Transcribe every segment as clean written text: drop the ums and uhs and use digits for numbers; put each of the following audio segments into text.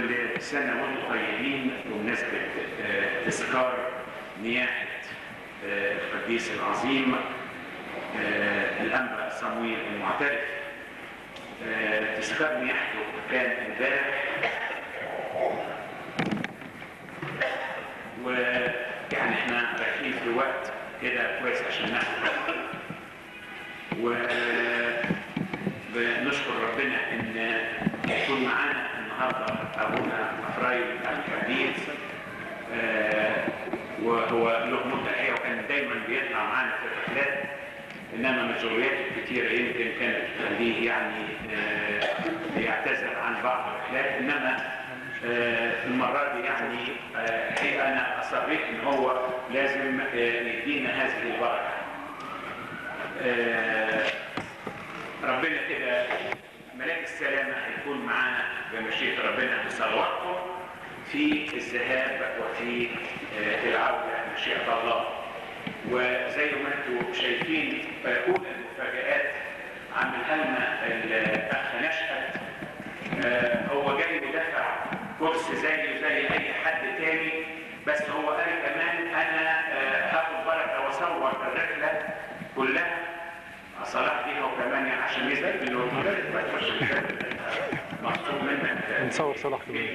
كل سنة وانتم طيبين بمناسبة تذكار نياحة القديس العظيم الأنبا صمويل المعترف. تذكار نياحته كان امبارح، ويعني احنا رايحين في وقت كده كويس عشان ناخد ونشكر ربنا ان يكون معانا النهارده ابونا افرايم الحديث، وهو له مده الحقيقه وكان دايما بيطلع معانا في الرحلات، انما مشغولياته الكتيره يمكن كانت تخليه يعني يعتذر عن بعض الرحلات، انما المره دي يعني الحقيقه انا اصريت ان هو لازم يدينا هذه البركه. ربنا كده ملاك السلامه هيكون معانا بمشيئه ربنا بصلواتكم في الذهاب وفي العوده بمشيئه الله. وزي ما انتم شايفين اولى المفاجآت عملها لنا الاخ نشأت، هو جاي يدفع كرسي زيه زي اي حد تاني، بس هو قال كمان انا هاخد بركه واصور الرحله كلها صلاح بيها وكمان يعني عشان يثبت انه المدرب ما تخش مطلوب منك نصور صلاح كمان.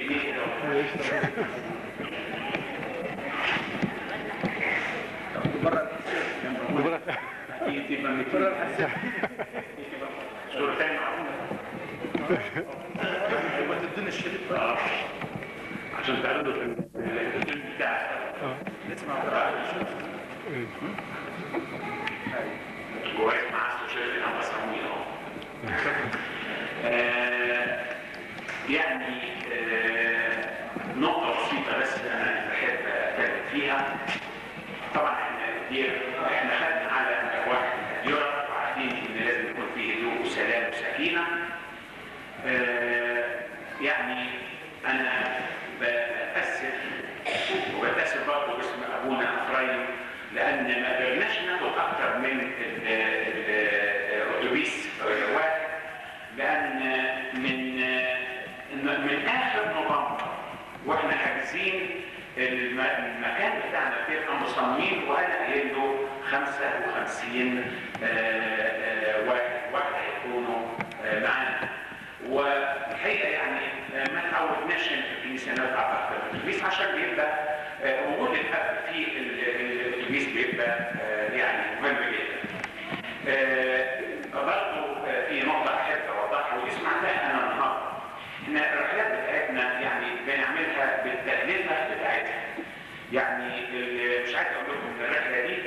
تبقى متفرج صورتين ما تدينا الشريط بقى عشان تعرضوا الفيلم بتاعك. نسمع كويس مع السوشيال انا بصميه يعني نقطة بسيطة بس انا بحب اتكلم فيها. طبعا احنا خدنا على واحد يرى وعارفين ان لازم يكون فيه هدوء وسلام وسكينة. يعني انا بتأسف برضه باسم ابونا افرايم لان ما قدرناش ناخد اكتر من الاتوبيس واحد، لان من اخر نوفمبر واحنا حاجزين المكان بتاعنا بيبقى مصممين وانا قايل له 55 واحد هيكونوا معانا. والحقيقه يعني ما تعودناش هنا في الكنيسه نطلع اكتر من الاتوبيس عشان بيبقى وجود الاب في الاتوبيس بيبقى يعني مهم جدا. برضه في نقطه احب اوضحها ودي سمعتها انا النهارده، ان الرحلات بتاعتنا يعني بنعملها بالتكلفه بتاعتها. يعني مش عايز اقول لكم الرحله دي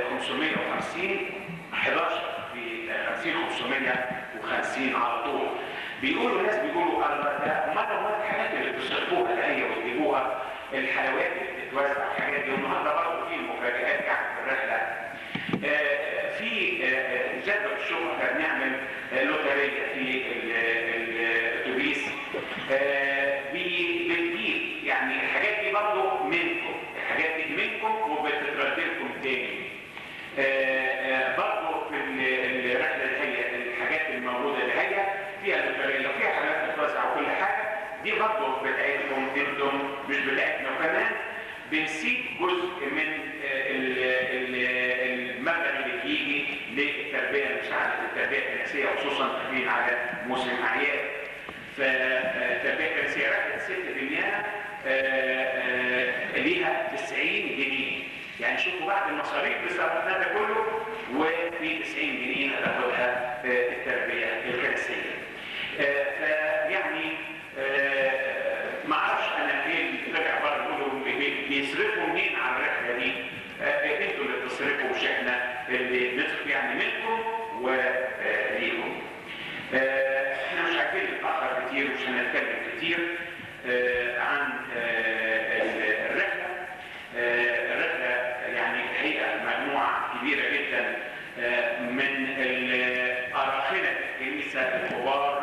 550 11 في 550 على طول. بيقولوا الناس بيقولوا الله ده امال الحاجات اللي بتصرفوها الآية وتجيبوها الحلويات اللي بتتوزع الحاجات دي، والنهارده برضه في مفاجآت يعني في الرحله. في جدول الشغل احنا بنعمل لوتريه في الاتوبيس بنجيب يعني الحاجات دي برضه منكم، الحاجات دي منكم وبتترد لكم تاني. برضه في الرحله اللي هي الحاجات الموجوده اللي هي فيها لوتريه وفيها حاجات بتتوزع وكل حاجه دي برضه بتاعتكم انتم مش بتاعتنا، وكمان بنسيب جزء من المبلغ اللي بيجي للتربيه المساعده التربيه الكنسيه وخصوصا تقريبا على موسم الاعياد. فالتربيه الكنسيه رحله ست دنيانا ليها 90 جنيه، يعني شوفوا بعد المصاريف بصرفنا ده كله وفي 90 جنيه هتاخدها التربيه الكنسيه. فيعني ما اعرفش انا ايه اللي طلع بره يقولوا بيصرفوا منين على الرحله دي. انتوا اللي بتصرفوا مش احنا اللي بنصرف، يعني منكم وليكم. احنا مش عايزين نتاخر كتير ومش هنتكلم كتير عن الرحله. الرحله يعني الحقيقه مجموعه كبيره جدا من اراخنه الكنيسه الكبار.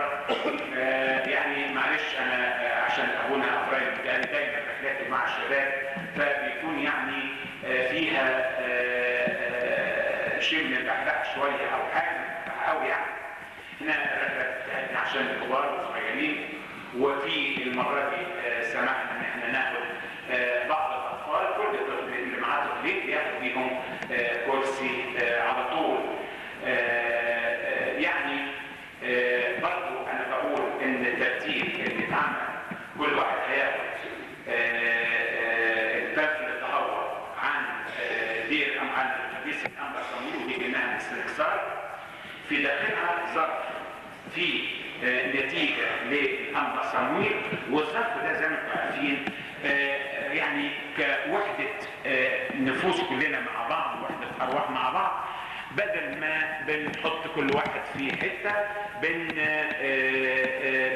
يعني معلش انا عشان ابونا افرايم يعني دايما رحلاتي مع الشباب فبيكون يعني فيها شيء من البحبح شويه او حاجه قوي يعني. هنا الرحله بتاعتنا عشان الكبار والصغيرين وفي المره دي سمحنا ان احنا ناخد بعض الاطفال، كل طفل اللي معاه طفلين ياخد بيهم كرسي على طول. يعني برضو انا بقول ان الترتيب اللي اتعمل كل واحد هياخد الطفل التهور عن دير ام عن القديس الانبا صمويل، ودي جبناها من السنكسار في داخلها ظرف في نتيجه للانبا صمويل، والظرف ده زي ما انتم عارفين يعني كوحده نفوس كلنا مع بعض، وحده ارواح مع بعض، بدل ما بنحط كل واحد في حته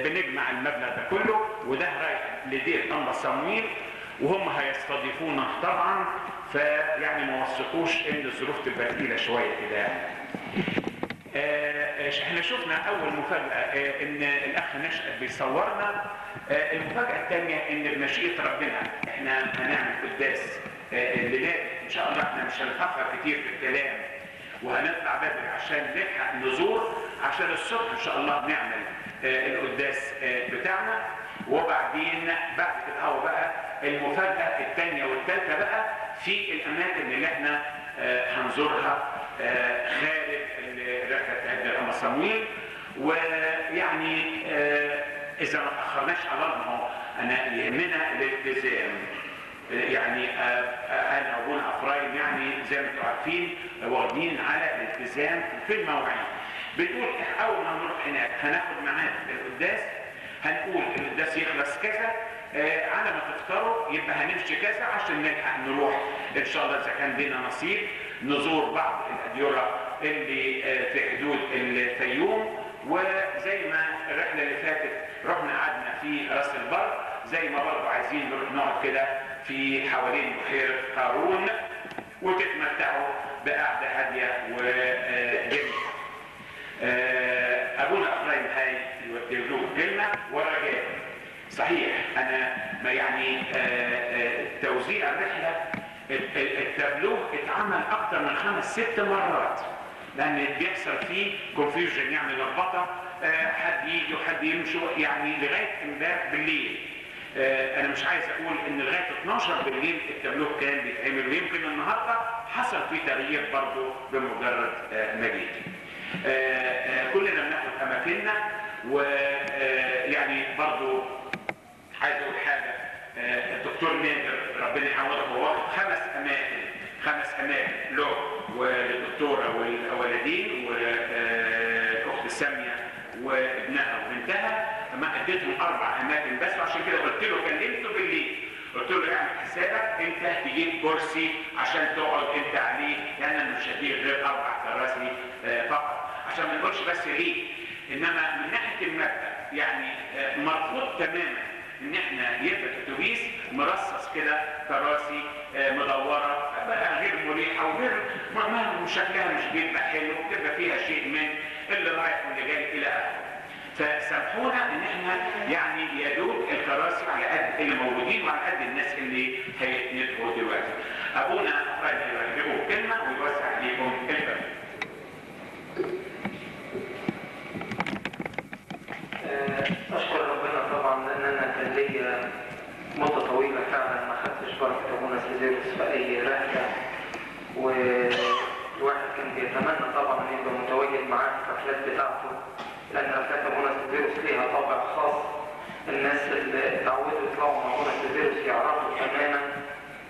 بنجمع المبلغ ده كله، وده رايح لدير انبا صمويل وهم هيستضيفونا طبعا، فيعني ما وثقوش ان الظروف تبقى تقيله شويه كده يعني. احنا شفنا اول مفاجاه ان الاخ نشأت بيصورنا. المفاجاه الثانيه ان بمشيئه ربنا احنا هنعمل قداس الليله ان شاء الله. احنا مش هنتاخر كتير في الكلام، وهنطلع بدري عشان نلحق نزور، عشان الصبح ان شاء الله بنعمل القداس بتاعنا. وبعدين بعد كده هو بقى المفاجاه الثانيه والثالثه بقى في الاماكن اللي احنا هنزورها خارج الرحله بتاعت الانبا صمويل. ويعني اذا ما تاخرناش على الله، انا يهمنا الالتزام. يعني انا ابونا افرايم يعني زي ما انتم عارفين واخدين على الالتزام في المواعيد. بنقول اول ما نروح هناك هناخد معانا القداس، هنقول القداس يخلص كذا، على ما تفطروا يبقى هنمشي كذا عشان نلحق نروح ان شاء الله اذا كان لنا نصيب نزور بعض الاديره اللي في حدود الفيوم. وزي ما الرحله اللي فاتت رحنا قعدنا في راس البر، زي ما برضه عايزين نروح نقعد كده في حوالين بحيره قارون وتتمتعوا بقعده هاديه وجميله. ابونا افرايم هاي يوجه له كلمه ورجاء. صحيح انا ما يعني توزيع الرحله التابلوه اتعمل اكتر من 5-6 مرات، لان بيحصل فيه كونفيوجن يعني لخبطه، حد يجي وحد يمشي يعني لغايه امبارح بالليل. انا مش عايز اقول ان لغايه 12 بالليل التابلوه كان بيتعمل، ويمكن النهارده حصل فيه تغيير برضه بمجرد مجيء. كلنا بناخد اماكننا، ويعني برضه عايز اقول حاجه. الدكتور نادر ربنا يحوله هو واخد 5 اماكن له وللدكتوره والولدين والاخت ساميه وابنها وبنتها، ما اديتهم 4 اماكن بس. وعشان كده قلت له كلمته بالليل، قلت له اعمل حسابك انت تجيب كرسي عشان تقعد انت عليه، لان انا مش هديك غير 4 كراسي فقط، عشان ما نقولش بس ليه. انما من ناحيه المبدا يعني مرفوض تماما ان احنا يبقى اتوبيس مرصص كده كراسي مدوره بقى غير مريحه وغير شكلها مش بيبقى حلو، بتبقى فيها شيء من اللي رايح واللي جاي الى اخره. فسامحونا ان احنا يعني يا دوب الكراسي على قد اللي موجودين وعلى قد الناس اللي هيتندوا دلوقتي. ابونا افرايم يوجهوا كلمه ويوسع عليكم الباب. اشكر ربنا طبعا لان انا كان ليا مده طويله فعلا ما خدتش بركه ابونا سيزيروس في اي رحله، والواحد كان بيتمنى طبعا ان يبقى متواجد معاه في الرحلات بتاعته، لان رحلات ابونا سيزيروس ليها طابع خاص. الناس اللي اتعودوا يطلعوا مع ابونا سيزيروس يعرفوا تماما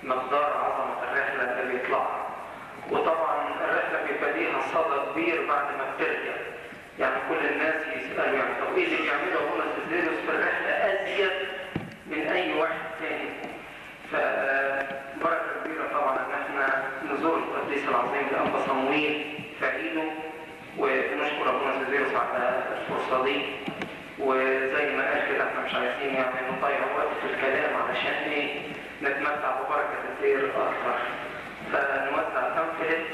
مقدار عظمه الرحله اللي بيطلعها. وطبعا الرحله بيبقى ليها صدى كبير بعد ما بترجع، يعني كل الناس يسألوا يعني طب ايه اللي بيعمله ابونا سيزيروس في الرحلة ازيد من اي واحد تاني. فبركة كبيرة طبعا ان احنا نزور القديس العظيم الانبا صمويل في عيده، ونشكر ابونا سيزيروس على الفرصة دي. وزي ما قال كده احنا مش عايزين يعني نضيع وقت في الكلام علشان ايه نتمتع ببركة الدير اكتر. فنوزع تنفيذ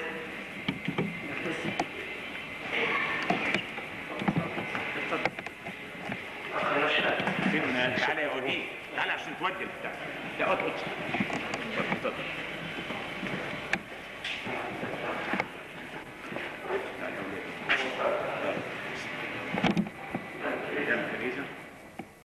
تعالى يا وديع، تعالى عشان تودي بتاعك. لا اتفضل.